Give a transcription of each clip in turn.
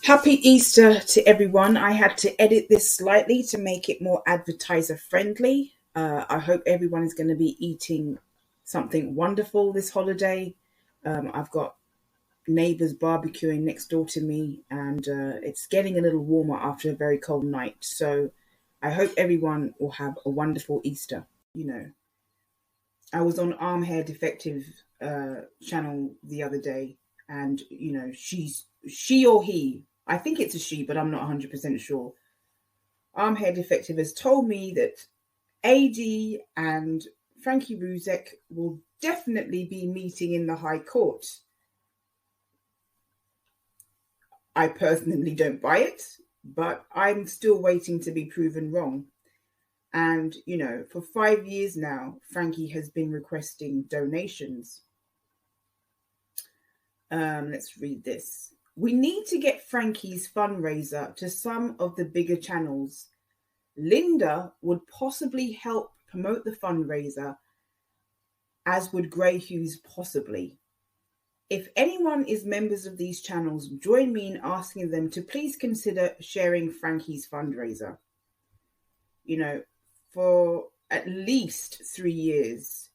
Happy Easter to everyone. I had to edit this slightly to make it more advertiser friendly. I hope everyone is going to be eating something wonderful this holiday. I've got neighbors barbecuing next door to me, and it's getting a little warmer after a very cold night. So I hope everyone will have a wonderful Easter. I was on Arm Hair Defective channel the other day, and she or he, I think it's a she, but I'm not 100% sure. Arm Hair Defective has told me that AD and Frankie will definitely be meeting in the High Court. I personally don't buy it, but I'm still waiting to be proven wrong. And, for 5 years now, Frankie has been requesting donations. Let's read this. We need to get Frankie's fundraiser to some of the bigger channels. Linda would possibly help promote the fundraiser, as would Grey Hughes possibly. If anyone is members of these channels, join me in asking them to please consider sharing Frankie's fundraiser. For at least 3 years,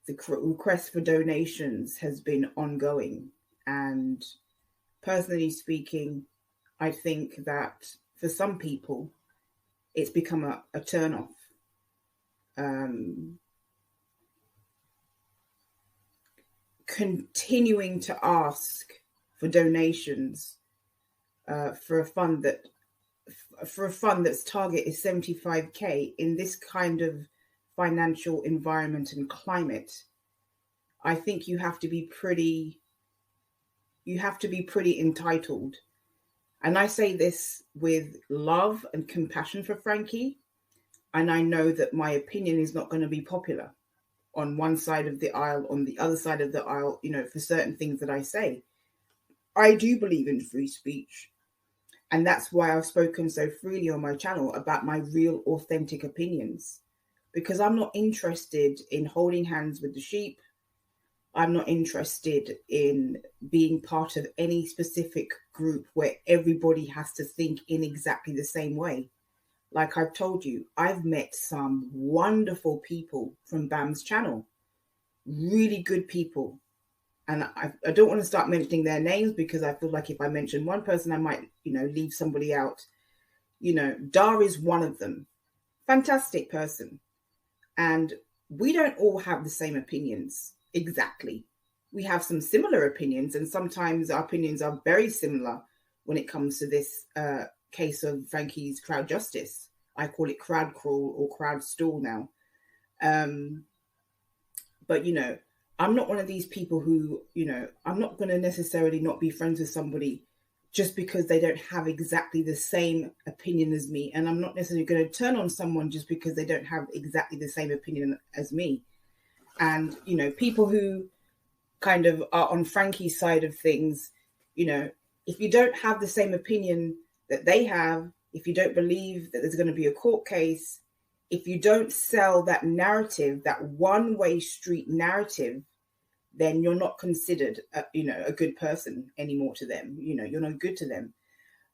the request for donations has been ongoing. And personally speaking, I think that for some people, it's become a turn-off. Continuing to ask for donations for a fund that's target is 75k in this kind of financial environment and climate, I think you have to be pretty entitled. And I say this with love and compassion for Frankie. And I know that my opinion is not going to be popular on one side of the aisle, on the other side of the aisle, for certain things that I say. I do believe in free speech. And that's why I've spoken so freely on my channel about my real, authentic opinions. Because I'm not interested in holding hands with the sheep. I'm not interested in being part of any specific group where everybody has to think in exactly the same way. Like I've told you, I've met some wonderful people from Bam's channel. Really good people. And I don't want to start mentioning their names because I feel like if I mention one person, I might, leave somebody out. Dar is one of them. Fantastic person. And we don't all have the same opinions. Exactly. We have some similar opinions, and sometimes our opinions are very similar when it comes to this case of Frankie's crowd justice. I call it crowd crawl or crowd stall now. But, I'm not one of these people who, I'm not going to necessarily not be friends with somebody just because they don't have exactly the same opinion as me. And I'm not necessarily going to turn on someone just because they don't have exactly the same opinion as me. And, people who kind of are on Frankie's side of things, if you don't have the same opinion that they have, if you don't believe that there's going to be a court case, if you don't sell that narrative, that one-way street narrative, then you're not considered, a good person anymore to them. You're no good to them.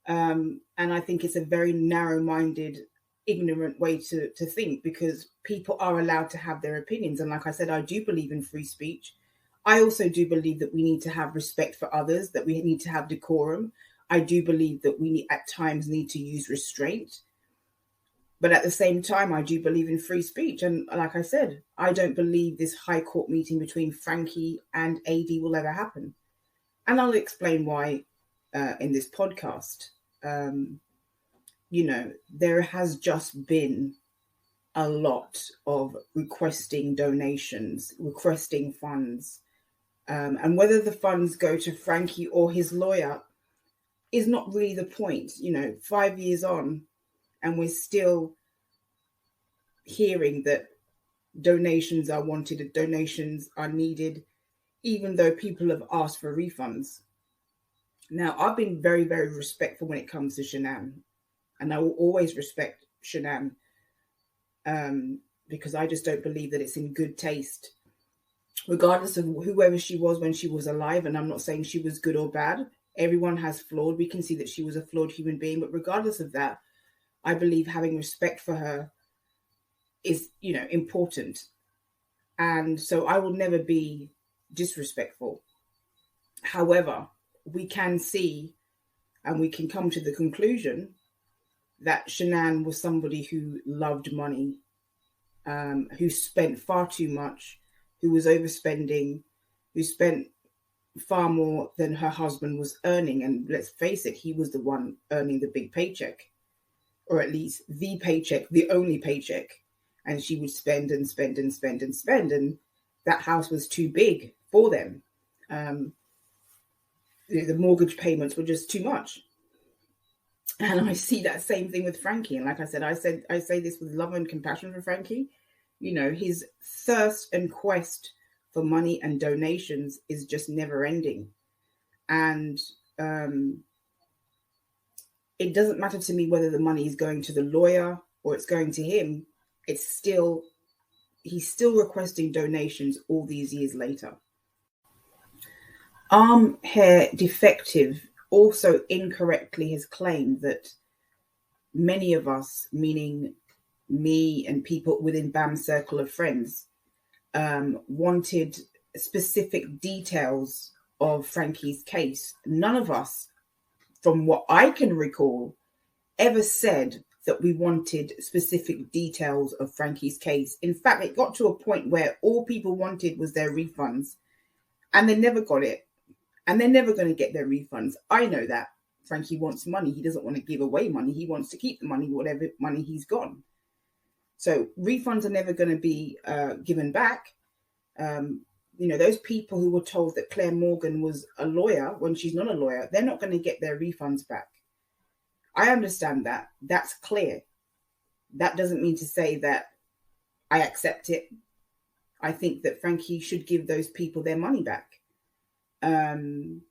And I think it's a very narrow-minded, ignorant way to think, because people are allowed to have their opinions. And like I said, I do believe in free speech. I also do believe that we need to have respect for others, that we need to have decorum. I do believe that we at times need to use restraint. But at the same time, I do believe in free speech. And like I said, I don't believe this High Court meeting between Frankie and AD will ever happen. And I'll explain why in this podcast. There has just been a lot of requesting donations, requesting funds. And whether the funds go to Frankie or his lawyer is not really the point. 5 years on, and we're still hearing that donations are wanted, donations are needed, even though people have asked for refunds. Now, I've been very, very respectful when it comes to Shanann, and I will always respect Shanann because I just don't believe that it's in good taste regardless of whoever she was when she was alive. And I'm not saying she was good or bad. Everyone has flawed. We can see that she was a flawed human being, but regardless of that, I believe having respect for her is, important. And so I will never be disrespectful. However, we can see and we can come to the conclusion that Shanann was somebody who loved money, who spent far too much, who was overspending, who spent far more than her husband was earning. And let's face it, he was the one earning the big paycheck, or at least the paycheck, the only paycheck. And she would spend and spend and spend and spend. And that house was too big for them. The mortgage payments were just too much. And I see that same thing with Frankie. And like I said, I say this with love and compassion for Frankie. His thirst and quest for money and donations is just never ending. And it doesn't matter to me whether the money is going to the lawyer or it's going to him. He's still requesting donations all these years later. Hair Defective also incorrectly has claimed that many of us, meaning me and people within BAM's circle of friends, wanted specific details of Frankie's case. None of us, from what I can recall, ever said that we wanted specific details of Frankie's case. In fact, it got to a point where all people wanted was their refunds, and they never got it. And they're never going to get their refunds. I know that. Frankie wants money. He doesn't want to give away money. He wants to keep the money, whatever money he's got. So refunds are never going to be given back. Those people who were told that Claire Morgan was a lawyer when she's not a lawyer, they're not going to get their refunds back. I understand that. That's clear. That doesn't mean to say that I accept it. I think that Frankie should give those people their money back. None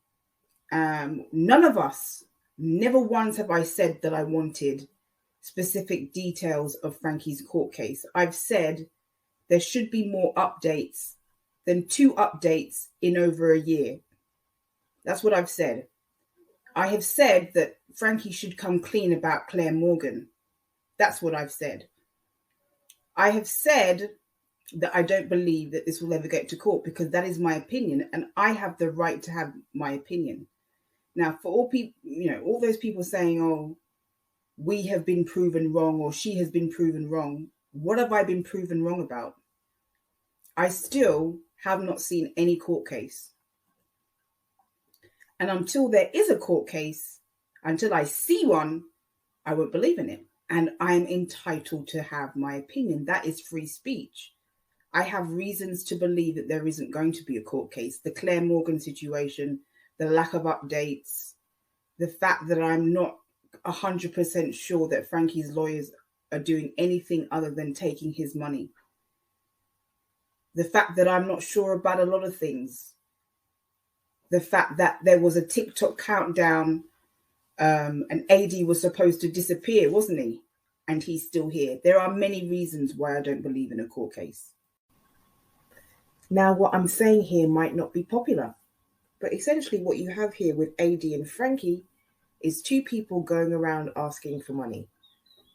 of us, never once have I said that I wanted specific details of Frankie's court case. I've said there should be more updates than 2 updates in over a year. That's what I've said. I have said that Frankie should come clean about Claire Morgan. That's what I've said. I have said that I don't believe that this will ever get to court, because that is my opinion, and I have the right to have my opinion. Now, for all people, all those people saying, oh, we have been proven wrong, or she has been proven wrong. What have I been proven wrong about? I still have not seen any court case. And until there is a court case, until I see one, I won't believe in it. And I'm entitled to have my opinion. That is free speech. I have reasons to believe that there isn't going to be a court case. The Claire Morgan situation, the lack of updates, the fact that I'm not 100% sure that Frankie's lawyers are doing anything other than taking his money. The fact that I'm not sure about a lot of things. The fact that there was a TikTok countdown and AD was supposed to disappear, wasn't he? And he's still here. There are many reasons why I don't believe in a court case. Now, what I'm saying here might not be popular, but essentially what you have here with AD and Frankie is 2 people going around asking for money.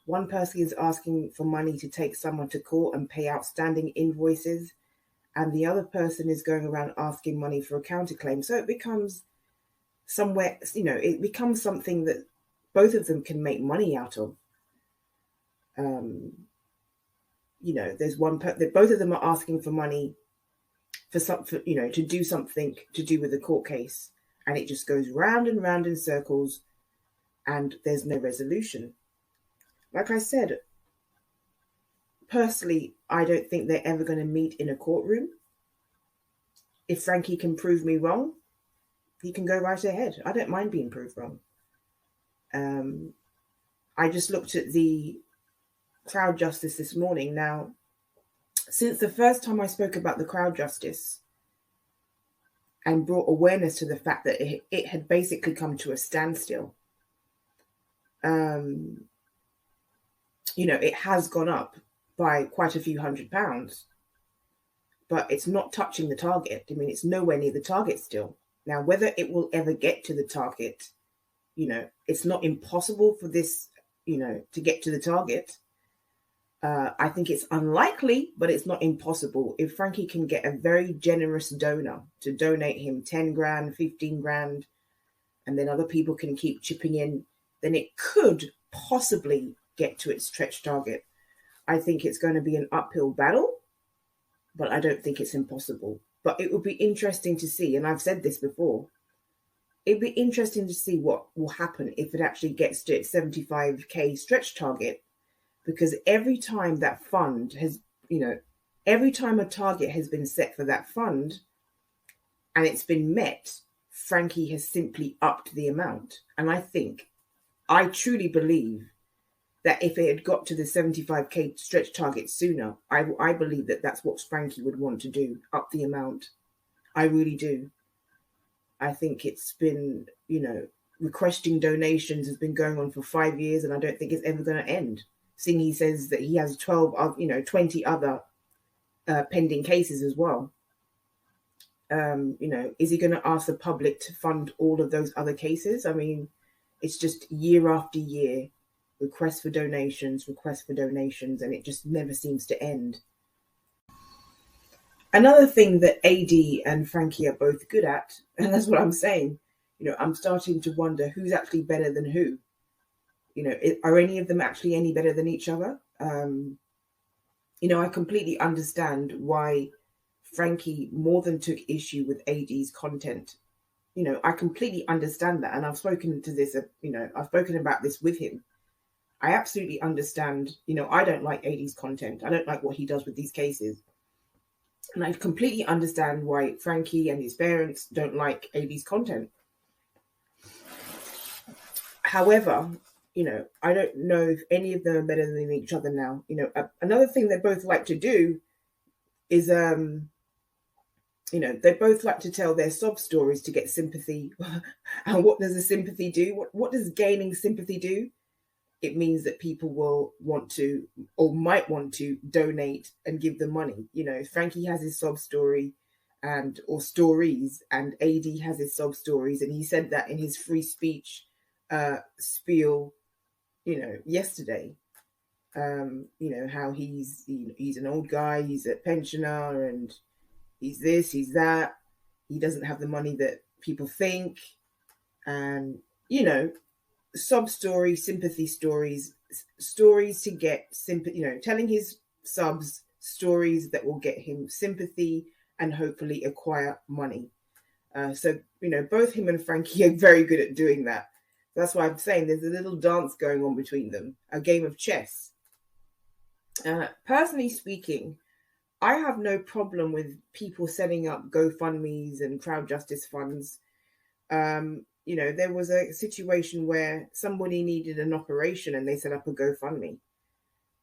One person is asking for money to take someone to court and pay outstanding invoices, and the other person is going around asking money for a counterclaim. So it becomes it becomes something that both of them can make money out of. There's one that both of them are asking for money to do something to do with the court case, and it just goes round and round in circles, and there's no resolution. Like I said, personally, I don't think they're ever going to meet in a courtroom. If Frankie can prove me wrong, he can go right ahead. I don't mind being proved wrong. I just looked at the crowd justice this morning. Now, since the first time I spoke about the crowd justice and brought awareness to the fact that it had basically come to a standstill, it has gone up by quite a few £100s, but it's not touching the target. I mean, it's nowhere near the target still. Now, whether it will ever get to the target, it's not impossible for this, to get to the target. I think it's unlikely, but it's not impossible. If Frankie can get a very generous donor to donate him 10 grand, 15 grand, and then other people can keep chipping in, then it could possibly get to its stretch target. I think it's going to be an uphill battle, but I don't think it's impossible. But it would be interesting to see, and I've said this before, it'd be interesting to see what will happen if it actually gets to its 75k stretch target, because every time that fund has, every time a target has been set for that fund and it's been met, Frankie has simply upped the amount. And I truly believe that if it had got to the 75k stretch target sooner, I believe that that's what Frankie would want to do, up the amount. I really do. I think it's been, requesting donations has been going on for 5 years, and I don't think it's ever going to end. Seeing he says that he has 20 other pending cases as well. Is he going to ask the public to fund all of those other cases? I mean, it's just year after year, requests for donations, and it just never seems to end. Another thing that AD and Frankie are both good at, and that's what I'm saying, I'm starting to wonder who's actually better than who. Are any of them actually any better than each other? I completely understand why Frankie more than took issue with AD's content. I completely understand that. And I've spoken to this, I've spoken about this with him. I absolutely understand, I don't like AD's content. I don't like what he does with these cases. And I completely understand why Frankie and his parents don't like AD's content. However, I don't know if any of them are better than each other now. Another thing they both like to do is, they both like to tell their sob stories to get sympathy. And what does a sympathy do? What does gaining sympathy do? It means that people will want to, or might want to, donate and give them money. Frankie has his sob story or stories, and AD has his sob stories. And he said that in his free speech spiel, yesterday, how he's an old guy, he's a pensioner, and he's this, he's that. He doesn't have the money that people think. And, sob story, sympathy stories to get sympathy, telling his subs stories that will get him sympathy and hopefully acquire money. So, both him and Frankie are very good at doing that. That's why I'm saying there's a little dance going on between them, a game of chess. Personally speaking, I have no problem with people setting up GoFundMes and crowd justice funds. There was a situation where somebody needed an operation and they set up a GoFundMe.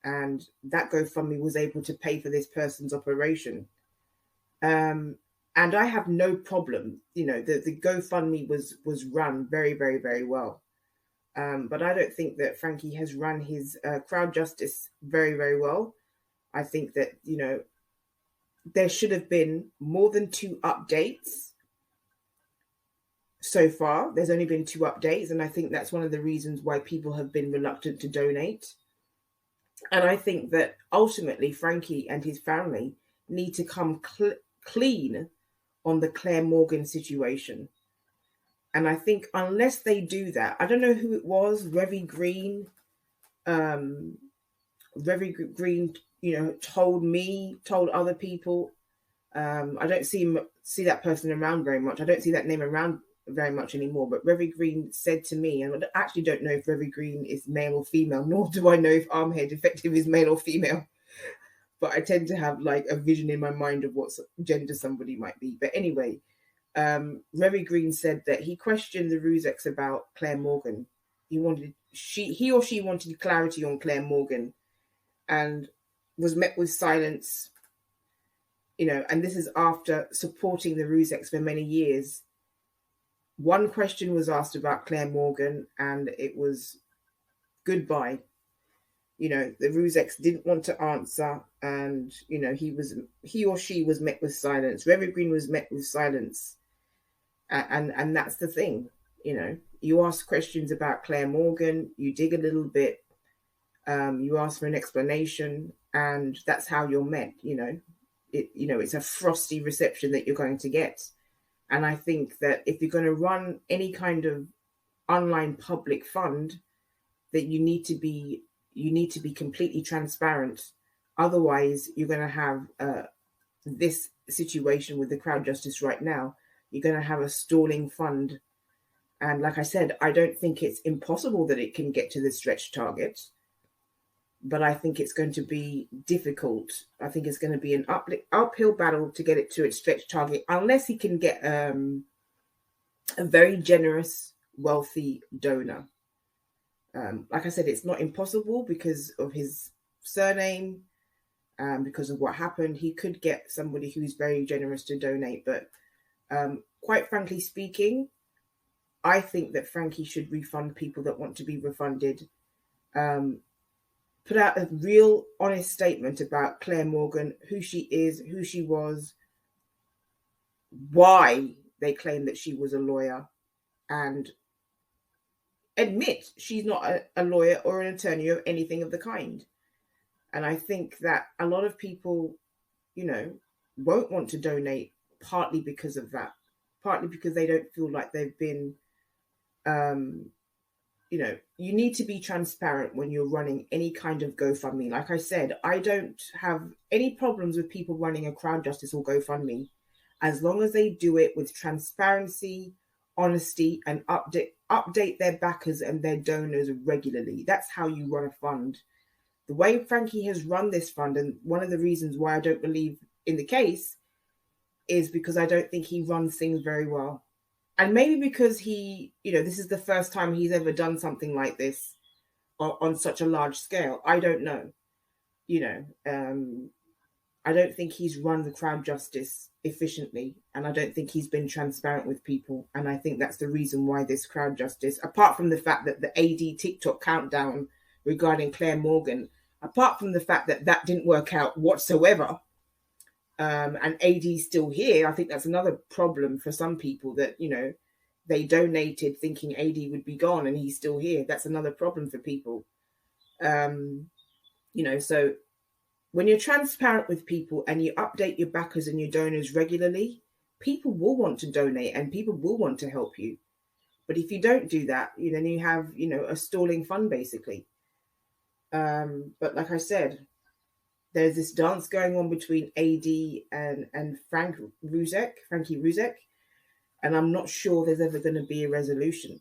And that GoFundMe was able to pay for this person's operation. And I have no problem. The GoFundMe was run very, very, very well. But I don't think that Frankie has run his crowd justice very, very well. I think that, there should have been more than 2 updates. So far, there's only been 2 updates, and I think that's one of the reasons why people have been reluctant to donate. And I think that ultimately Frankie and his family need to come clean on the Claire Morgan situation. And I think unless they do that, I don't know who it was, Revy Green, told other people. I don't see that person around very much. I don't see that name around very much anymore. But Revy Green said to me, and I actually don't know if Revy Green is male or female, nor do I know if Armhead Defective is male or female. But I tend to have like a vision in my mind of what gender somebody might be. But anyway, Revy Green said that he questioned the Rusex about Claire Morgan. He or she wanted clarity on Claire Morgan, and was met with silence. And this is after supporting the Rusex for many years. One question was asked about Claire Morgan, and it was goodbye. The Rusex didn't want to answer, and he or she was met with silence. Revy Green was met with silence. And that's the thing, you ask questions about Claire Morgan, you dig a little bit, you ask for an explanation, and that's how you're met. It's a frosty reception that you're going to get. And I think that if you're going to run any kind of online public fund, that you need to be completely transparent. Otherwise, you're going to have this situation with the crowd justice right now. You're going to have a stalling fund. And like I said, I don't think it's impossible that it can get to the stretch target, but I think it's going to be difficult. I think it's going to be an uphill battle to get it to its stretch target, unless he can get a very generous, wealthy donor. Like I said, it's not impossible because of his surname, because of what happened. He could get somebody who's very generous to donate. But quite frankly speaking, I think that Frankie should refund people that want to be refunded. Put out a real honest statement about Claire Morgan, who she is, who she was, why they claim that she was a lawyer, and admit she's not a lawyer or an attorney or anything of the kind. And I think that a lot of people, won't want to donate, partly because of that, partly because they don't feel like they've been, you need to be transparent when you're running any kind of GoFundMe. Like I said, I don't have any problems with people running a crowd justice or GoFundMe, as long as they do it with transparency, honesty, and update their backers and their donors regularly. That's how you run a fund. The way Frankie has run this fund, and one of the reasons why I don't believe in the case, is because I don't think he runs things very well. And maybe because he, this is the first time he's ever done something like this on such a large scale. I don't know. I don't think he's run the crowd justice efficiently, and I don't think he's been transparent with people. And I think that's the reason why this crowd justice, apart from the fact that the AD TikTok countdown regarding Claire Morgan, apart from the fact that that didn't work out whatsoever, and AD's still here, I think that's another problem for some people, that, they donated thinking AD would be gone and he's still here. That's another problem for people. So when you're transparent with people and you update your backers and your donors regularly, people will want to donate and people will want to help you. But if you don't do that, then you have, a stalling fund, basically. But like I said, there's this dance going on between AD and Frankie Ruzek, and I'm not sure there's ever going to be a resolution.